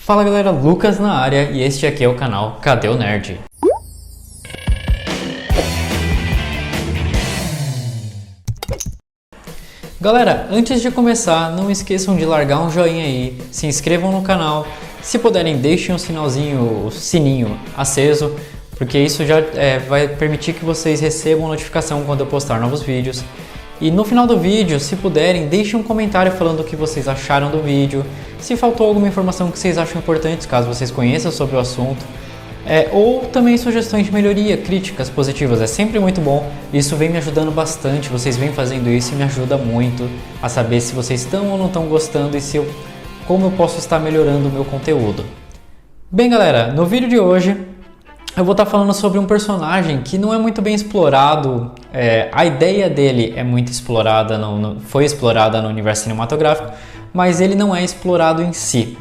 Fala galera, Lucas na área e este aqui é o canal Cadê o Nerd? Galera, antes de começar, não esqueçam de largar um joinha aí, se inscrevam no canal, se puderem deixem o sininho aceso, porque isso já vai permitir que vocês recebam notificação quando eu postar novos vídeos. E no final do vídeo, se puderem, deixem um comentário falando o que vocês acharam do vídeo, se faltou alguma informação que vocês acham importante, caso vocês conheçam sobre o assunto, ou também sugestões de melhoria, críticas positivas, é sempre muito bom. Isso vem me ajudando bastante, vocês vêm fazendo isso e me ajuda muito a saber se vocês estão ou não estão gostando e como eu posso estar melhorando o meu conteúdo. Bem galera, no vídeo de hoje eu vou estar falando sobre um personagem que não é muito bem explorado, a ideia dele é muito explorada, foi explorada no universo cinematográfico, mas ele não é explorado em si.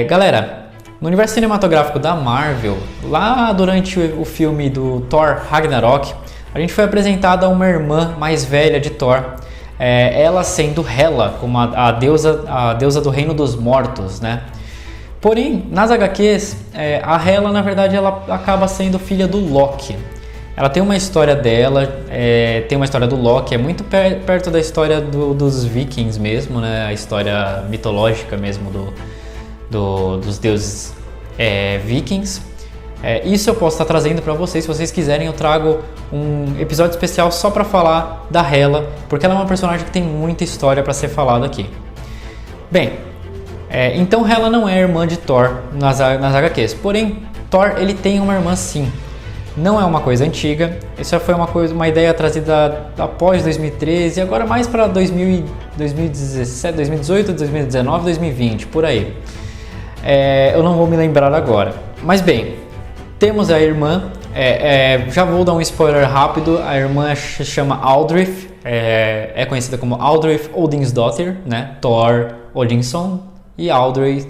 Galera, no universo cinematográfico da Marvel, lá durante o filme do Thor Ragnarok, a gente foi apresentada uma irmã mais velha de Thor, ela sendo Hela, como a deusa do reino dos mortos, né? Porém, nas HQs, a Hela, na verdade, ela acaba sendo filha do Loki. Ela tem uma história dela, tem uma história do Loki, é muito perto da história dos Vikings mesmo, né? A história mitológica mesmo dos deuses Vikings. Isso eu posso estar trazendo para vocês, se vocês quiserem eu trago um episódio especial só para falar da Hela, porque ela é uma personagem que tem muita história para ser falada aqui. Uma então Hela não é irmã de Thor nas HQs, porém Thor ele tem uma irmã sim. Não é uma coisa antiga, isso foi uma ideia trazida após 2013 e agora mais para 2017, 2018, 2019, 2020, por aí. Eu não vou me lembrar agora. Mas bem, temos a irmã, já vou dar um spoiler rápido, a irmã se chama Aldrich, é conhecida como Aldrich Odinsdóttir, né? Thor Odinson e Aldrich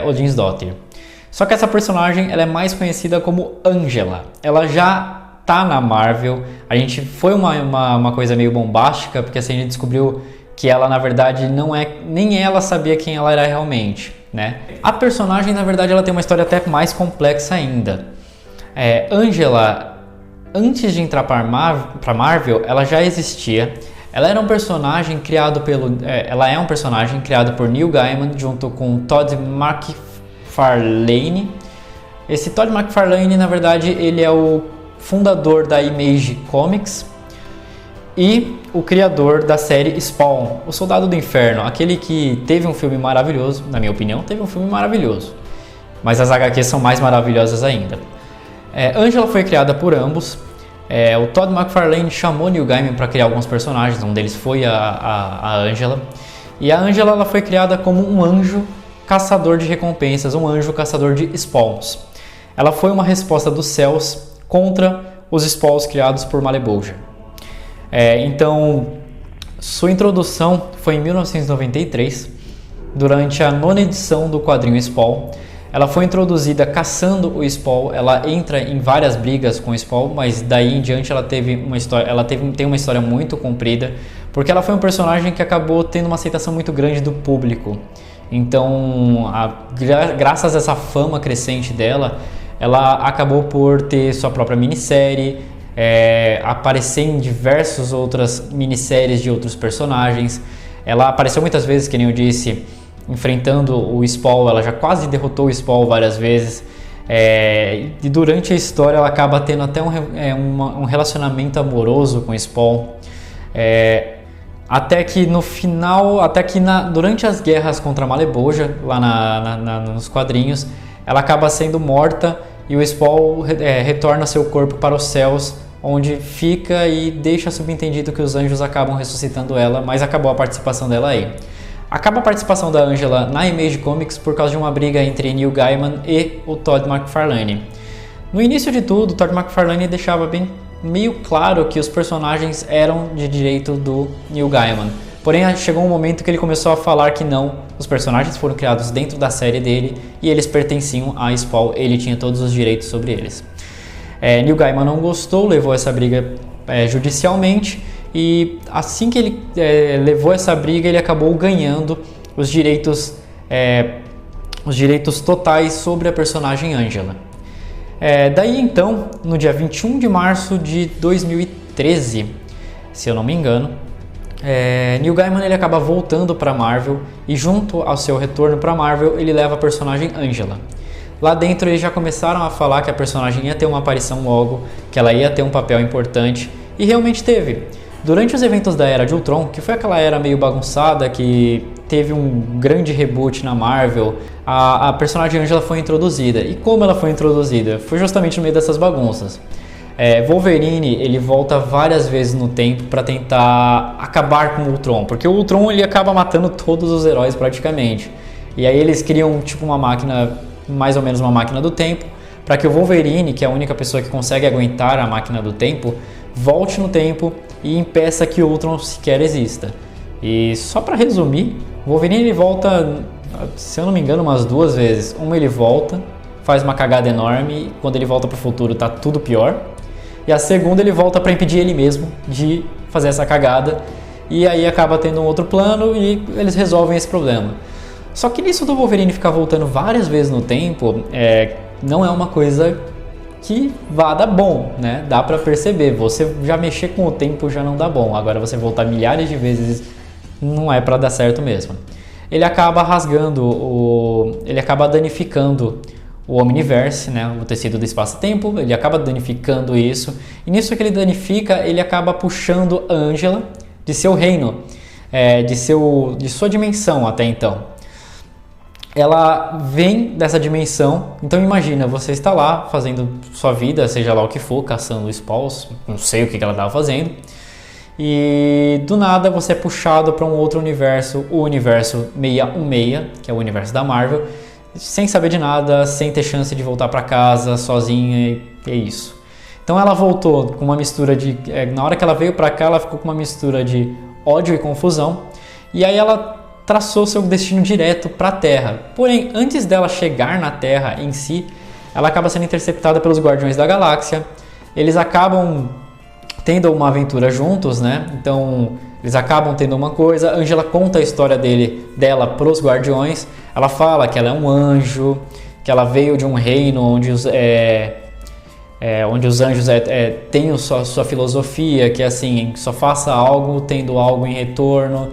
Odinsdóttir. Só que essa personagem ela é mais conhecida como Angela. Ela já tá na Marvel. A gente foi uma coisa meio bombástica, porque assim a gente descobriu que ela na verdade nem ela sabia quem ela era realmente, né? A personagem na verdade ela tem uma história até mais complexa ainda. Angela, antes de entrar para Marvel, ela já existia. Ela é um personagem criado por Neil Gaiman junto com Todd McFarlane. Esse Todd McFarlane, na verdade, ele é o fundador da Image Comics e o criador da série Spawn, o Soldado do Inferno, aquele que teve um filme maravilhoso, na minha opinião, teve um filme maravilhoso, mas as HQs são mais maravilhosas ainda. Angela foi criada por ambos. O Todd McFarlane chamou Neil Gaiman para criar alguns personagens, um deles foi a Angela. E a Angela ela foi criada como um anjo caçador de recompensas, um anjo caçador de spawns. Ela foi uma resposta dos céus contra os spawns criados por Malebolgia. Então, sua introdução foi em 1993, durante a 9ª edição do quadrinho Spawn. Ela foi introduzida caçando o Spawn, ela entra em várias brigas com o Spawn, mas daí em diante ela tem uma história muito comprida, porque ela foi um personagem que acabou tendo uma aceitação muito grande do público. Então, graças a essa fama crescente dela, ela acabou por ter sua própria minissérie, aparecer em diversas outras minisséries de outros personagens. Ela apareceu muitas vezes, que nem eu disse, enfrentando o Spawn, ela já quase derrotou o Spawn várias vezes, e durante a história ela acaba tendo até um relacionamento amoroso com o Spawn, até que no final, durante as guerras contra a Malebolgia, lá nos quadrinhos, ela acaba sendo morta e o Spawn retorna seu corpo para os céus, onde fica e deixa subentendido que os anjos acabam ressuscitando ela, mas acabou a participação dela aí. Acaba a participação da Angela na Image Comics por causa de uma briga entre Neil Gaiman e o Todd McFarlane. No início de tudo, o Todd McFarlane deixava meio claro que os personagens eram de direito do Neil Gaiman. Porém, chegou um momento que ele começou a falar que não, os personagens foram criados dentro da série dele e eles pertenciam a Spawn, ele tinha todos os direitos sobre eles. Neil Gaiman não gostou, levou essa briga judicialmente. E assim que ele levou essa briga, ele acabou ganhando os direitos os direitos totais sobre a personagem Angela. Daí então, no dia 21 de março de 2013, se eu não me engano, Neil Gaiman ele acaba voltando para Marvel e junto ao seu retorno para Marvel ele leva a personagem Angela. Lá dentro eles já começaram a falar que a personagem ia ter uma aparição logo, que ela ia ter um papel importante, e realmente teve. Durante os eventos da Era de Ultron, que foi aquela era meio bagunçada, que teve um grande reboot na Marvel, a personagem Angela foi introduzida. E como ela foi introduzida? Foi justamente no meio dessas bagunças. Wolverine ele volta várias vezes no tempo para tentar acabar com o Ultron, porque o Ultron ele acaba matando todos os heróis praticamente. E aí eles criam tipo uma máquina, mais ou menos uma máquina do tempo, para que o Wolverine, que é a única pessoa que consegue aguentar a máquina do tempo, volte no tempo e impeça que o Ultron sequer exista. E só para resumir, o Wolverine ele volta, se eu não me engano, umas 2 vezes. Uma ele volta, faz uma cagada enorme, e quando ele volta pro futuro tá tudo pior. E a segunda ele volta para impedir ele mesmo de fazer essa cagada, e aí acaba tendo um outro plano e eles resolvem esse problema. Só que nisso do Wolverine ficar voltando várias vezes no tempo, não é uma coisa que vá dar bom, né? Dá pra perceber, você já mexer com o tempo já não dá bom, agora você voltar milhares de vezes não é pra dar certo mesmo. Ele acaba ele acaba danificando o Omniverse, né? O tecido do espaço-tempo, ele acaba danificando isso, e nisso que ele danifica, ele acaba puxando a Angela de seu reino, de sua dimensão até então. Ela vem dessa dimensão, então imagina, você está lá fazendo sua vida, seja lá o que for, caçando spawns, não sei o que ela estava fazendo, e do nada você é puxado para um outro universo, o universo 616, que é o universo da Marvel, sem saber de nada, sem ter chance de voltar para casa sozinha, e é isso. Então ela voltou com uma mistura de... na hora que ela veio para cá, ela ficou com uma mistura de ódio e confusão, e aí ela traçou seu destino direto para a Terra. Porém, antes dela chegar na Terra em si, ela acaba sendo interceptada pelos Guardiões da Galáxia. Eles acabam tendo uma aventura juntos, né? Então, eles acabam tendo uma coisa. A Angela conta a história dela para os Guardiões. Ela fala que ela é um anjo, que ela veio de um reino onde os anjos têm sua filosofia, que é assim, só faça algo tendo algo em retorno.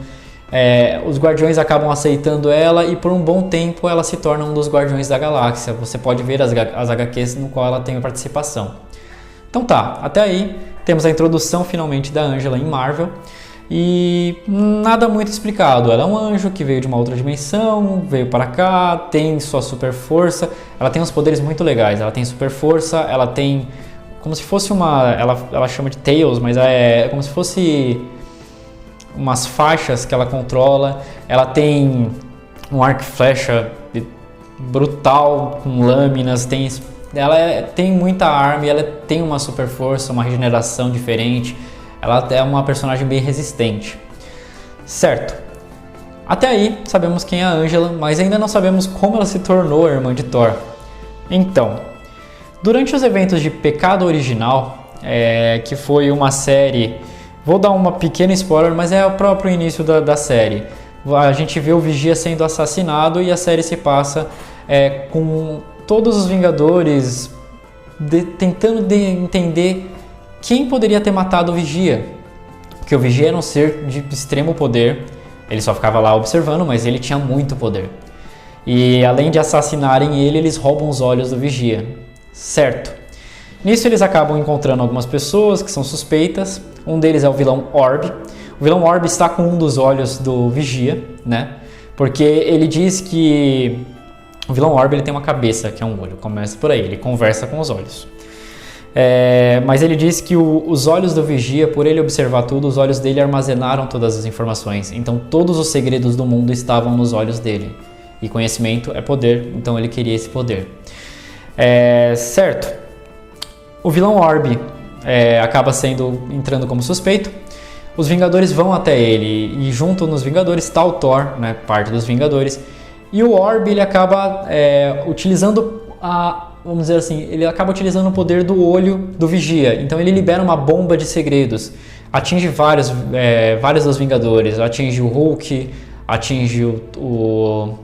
Os Guardiões acabam aceitando ela e por um bom tempo ela se torna um dos Guardiões da Galáxia. Você pode ver as HQs no qual ela tem participação. Então tá, até aí temos a introdução finalmente da Angela em Marvel e nada muito explicado. Ela é um anjo que veio de uma outra dimensão, veio para cá, tem sua super força, ela tem uns poderes muito legais. Ela tem super força, ela tem como se fosse ela chama de Tails, mas é como se fosse umas faixas que ela controla. Ela tem um arco e flecha brutal com lâminas, ela tem muita arma e ela tem uma super força, uma regeneração diferente. Ela é uma personagem bem resistente, certo? Até aí sabemos quem é a Angela, mas ainda não sabemos como ela se tornou a irmã de Thor. Então, durante os eventos de Pecado Original, que foi uma série... Vou dar uma pequena spoiler, mas é o próprio início da série. A gente vê o Vigia sendo assassinado e a série se passa com todos os Vingadores tentando entender quem poderia ter matado o Vigia. Porque o Vigia era um ser de extremo poder, ele só ficava lá observando, mas ele tinha muito poder. E além de assassinarem ele, eles roubam os olhos do Vigia, certo? Nisso eles acabam encontrando algumas pessoas que são suspeitas. Um deles é o vilão Orb. O vilão Orb está com um dos olhos do Vigia, né? Porque ele diz que o vilão Orb ele tem uma cabeça, que é um olho. Começa por aí, ele conversa com os olhos. Mas ele diz que os olhos do Vigia, por ele observar tudo, os olhos dele armazenaram todas as informações. Então todos os segredos do mundo estavam nos olhos dele. E conhecimento é poder, então ele queria esse poder. Certo. O vilão Orb acaba entrando como suspeito. Os Vingadores vão até ele e junto nos Vingadores está o Thor, né, parte dos Vingadores. E o Orb ele acaba utilizando vamos dizer assim, ele acaba utilizando o poder do olho do Vigia. Então ele libera uma bomba de segredos, atinge vários dos Vingadores, atinge o Hulk, atinge o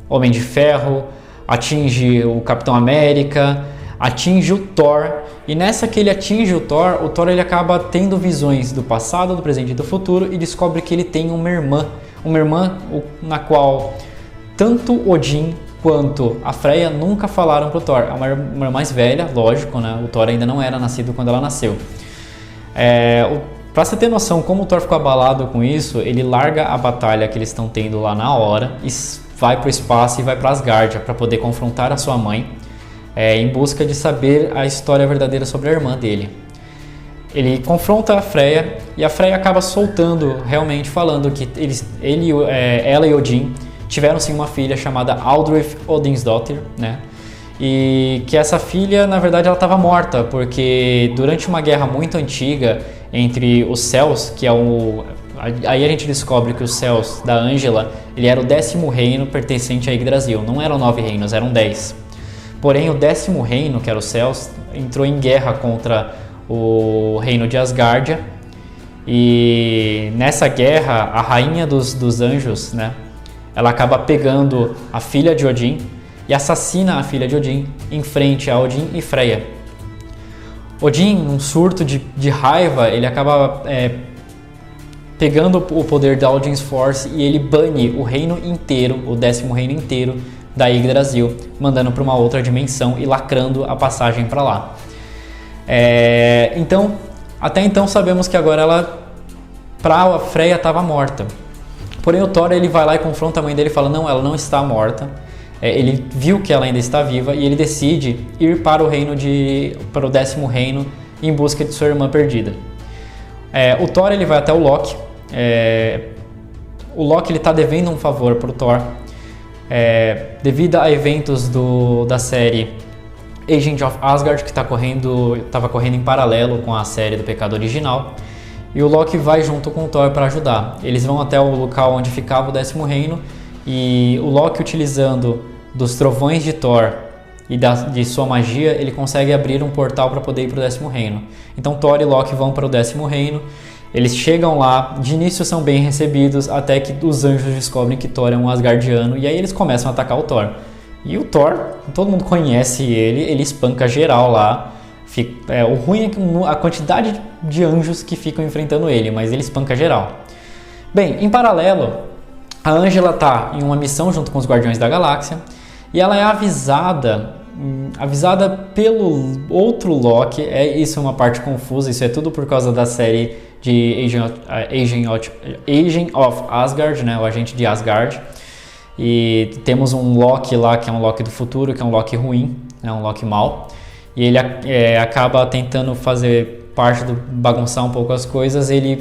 Homem de Ferro, atinge o Capitão América, atinge o Thor. E nessa que ele atinge o Thor ele acaba tendo visões do passado, do presente e do futuro e descobre que ele tem uma irmã na qual tanto Odin quanto a Freya nunca falaram pro Thor. É uma irmã mais velha, lógico, né? O Thor ainda não era nascido quando ela nasceu. Pra você ter noção como o Thor ficou abalado com isso, ele larga a batalha que eles estão tendo lá na hora e vai pro espaço e vai pra Asgardia para poder confrontar a sua mãe, em busca de saber a história verdadeira sobre a irmã dele. Ele confronta a Freya e a Freya acaba soltando, realmente falando que ela e Odin tiveram sim uma filha chamada Aldrich Odinsdóttir, né? E que essa filha, na verdade, ela estava morta, porque durante uma guerra muito antiga entre os Céus, que é aí a gente descobre que os Céus da Ângela, ele era o 10º reino pertencente a Yggdrasil. Não eram 9 reinos, eram 10. Porém, o 10º reino, que era os Céus, entrou em guerra contra o reino de Asgardia. E nessa guerra, a rainha dos anjos, né, ela acaba pegando a filha de Odin e assassina a filha de Odin em frente a Odin e Freya. Odin, num surto de raiva, ele acaba pegando o poder da Odin's Force e ele bane o reino inteiro, o 10º reino inteiro da Yggdrasil, mandando para uma outra dimensão e lacrando a passagem para lá. Então, até então sabemos que agora a Freya estava morta. Porém o Thor ele vai lá e confronta a mãe dele e fala: não, ela não está morta. Ele viu que ela ainda está viva e ele decide ir para o 10º reino em busca de sua irmã perdida. O Thor ele vai até o Loki. O Loki ele está devendo um favor para o Thor, devido a eventos da série Agent of Asgard, que estava correndo em paralelo com a série do Pecado Original. E o Loki vai junto com o Thor para ajudar. Eles vão até o local onde ficava o 10º reino e o Loki, utilizando dos trovões de Thor e de sua magia, ele consegue abrir um portal para poder ir para o 10º reino. Então Thor e Loki vão para o 10º reino, eles chegam lá, de início são bem recebidos, até que os anjos descobrem que Thor é um Asgardiano e aí eles começam a atacar o Thor. E o Thor, todo mundo conhece ele espanca geral lá. O ruim é a quantidade de anjos que ficam enfrentando ele, mas ele espanca geral. Bem, em paralelo, a Ângela está em uma missão junto com os Guardiões da Galáxia e ela é avisada pelo outro Loki. Isso é uma parte confusa, isso é tudo por causa da série de Agent of Asgard, né, o agente de Asgard. E temos um Loki lá que é um Loki do futuro, que é um Loki ruim, é um Loki mau. E ele acaba tentando fazer bagunçar um pouco as coisas. Ele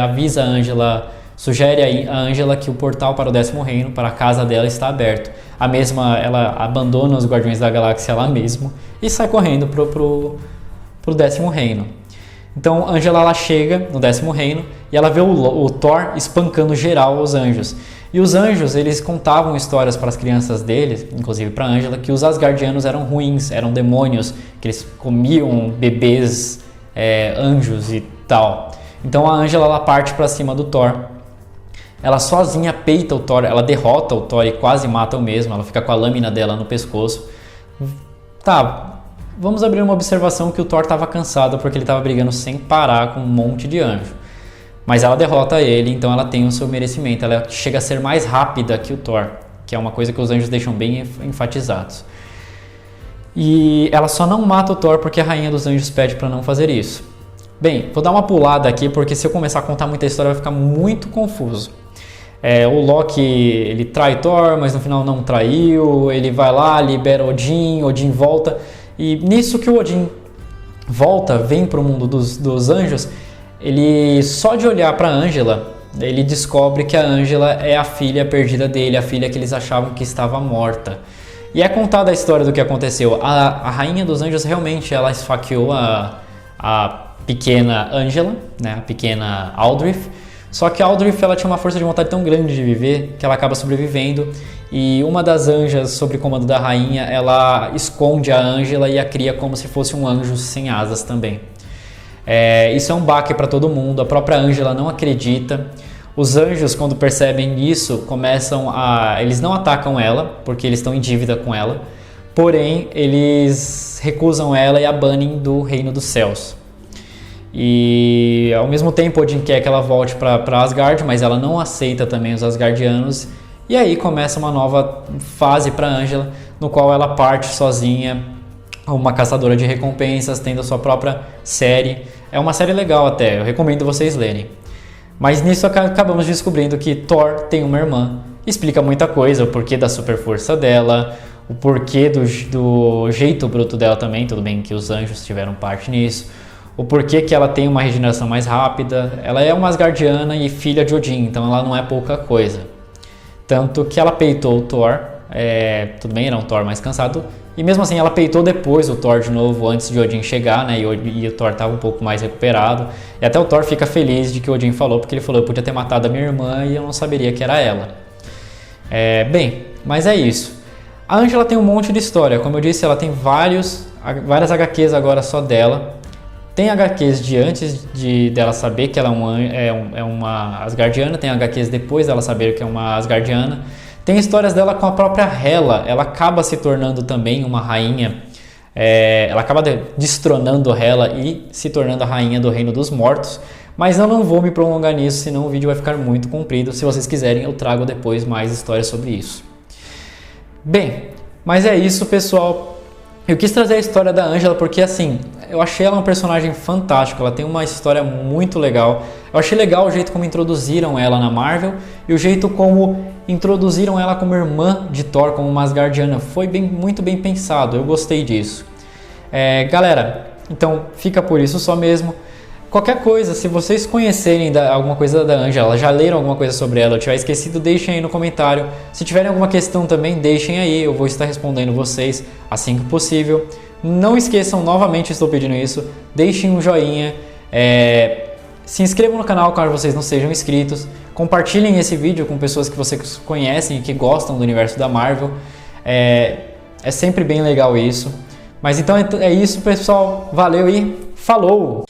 avisa a Ângela, sugere a Ângela que o portal para o 10º reino, para a casa dela, está aberto. Ela abandona os Guardiões da Galáxia lá mesmo e sai correndo pro 10º reino. Então Ângela ela chega no 10º reino e ela vê o Thor espancando geral os anjos. E os anjos, eles contavam histórias para as crianças deles, inclusive para Ângela, que os Asgardianos eram ruins, eram demônios, que eles comiam bebês, anjos e tal. Então a Ângela ela parte para cima do Thor. Ela sozinha peita o Thor, ela derrota o Thor e quase mata o mesmo, ela fica com a lâmina dela no pescoço. Vamos abrir uma observação que o Thor estava cansado porque ele estava brigando sem parar com um monte de anjo. Mas ela derrota ele, então ela tem o seu merecimento. Ela chega a ser mais rápida que o Thor, que é uma coisa que os anjos deixam bem enfatizados. E ela só não mata o Thor porque a rainha dos anjos pede para não fazer isso. Bem, vou dar uma pulada aqui porque se eu começar a contar muita história vai ficar muito confuso. O Loki, ele trai Thor, mas no final não traiu. Ele vai lá, libera Odin volta. E nisso que o Odin volta, vem para o mundo dos anjos, ele só de olhar para Ângela, ele descobre que a Ângela é a filha perdida dele, a filha que eles achavam que estava morta. E é contada a história do que aconteceu. A rainha dos anjos realmente ela esfaqueou a pequena Ângela, né, a pequena Aldrich. Só que a Aldrich ela tinha uma força de vontade tão grande de viver que ela acaba sobrevivendo. E uma das anjas, sob comando da rainha, ela esconde a Ângela e a cria como se fosse um anjo sem asas também. Isso é um baque para todo mundo. A própria Ângela não acredita. Os anjos, quando percebem isso, eles não atacam ela, porque eles estão em dívida com ela, porém eles recusam ela e a banem do reino dos céus. E ao mesmo tempo Odin quer que ela volte para Asgard, mas ela não aceita também os Asgardianos. E aí começa uma nova fase para Angela, no qual ela parte sozinha, uma caçadora de recompensas, tendo a sua própria série. É uma série legal até, eu recomendo vocês lerem. Mas nisso acabamos descobrindo que Thor tem uma irmã. Explica muita coisa, o porquê da super força dela, o porquê do jeito bruto dela também, tudo bem que os anjos tiveram parte nisso. O porquê que ela tem uma regeneração mais rápida. Ela é uma Asgardiana e filha de Odin, então ela não é pouca coisa. Tanto que ela peitou o Thor, tudo bem, era um Thor mais cansado, e mesmo assim ela peitou depois o Thor de novo, antes de Odin chegar, né, e o Thor estava um pouco mais recuperado. E até o Thor fica feliz de que Odin falou, porque ele falou, eu podia ter matado a minha irmã e eu não saberia que era ela. Bem, mas é isso. A Angela tem um monte de história, como eu disse, ela tem várias HQs agora só dela. Tem HQs de antes dela saber que ela é uma Asgardiana, tem HQs depois dela saber que é uma Asgardiana. Tem histórias dela com a própria Hela, ela acaba se tornando também uma rainha, ela acaba destronando Hela e se tornando a rainha do Reino dos Mortos. Mas eu não vou me prolongar nisso, senão o vídeo vai ficar muito comprido. Se vocês quiserem, eu trago depois mais histórias sobre isso. Bem, mas é isso, pessoal. Eu quis trazer a história da Angela porque, assim, eu achei ela um personagem fantástico, ela tem uma história muito legal. Eu achei legal o jeito como introduziram ela na Marvel e o jeito como introduziram ela como irmã de Thor, como uma Asgardiana. Foi muito bem pensado, eu gostei disso. Galera, então fica por isso só mesmo. Qualquer coisa, se vocês conhecerem alguma coisa da Angela, já leram alguma coisa sobre ela, ou tiver esquecido, deixem aí no comentário. Se tiverem alguma questão também, deixem aí, eu vou estar respondendo vocês assim que possível. Não esqueçam, novamente estou pedindo isso, deixem um joinha, se inscrevam no canal caso vocês não sejam inscritos, compartilhem esse vídeo com pessoas que vocês conhecem e que gostam do universo da Marvel, é sempre bem legal isso. Mas então é isso, pessoal, valeu e falou!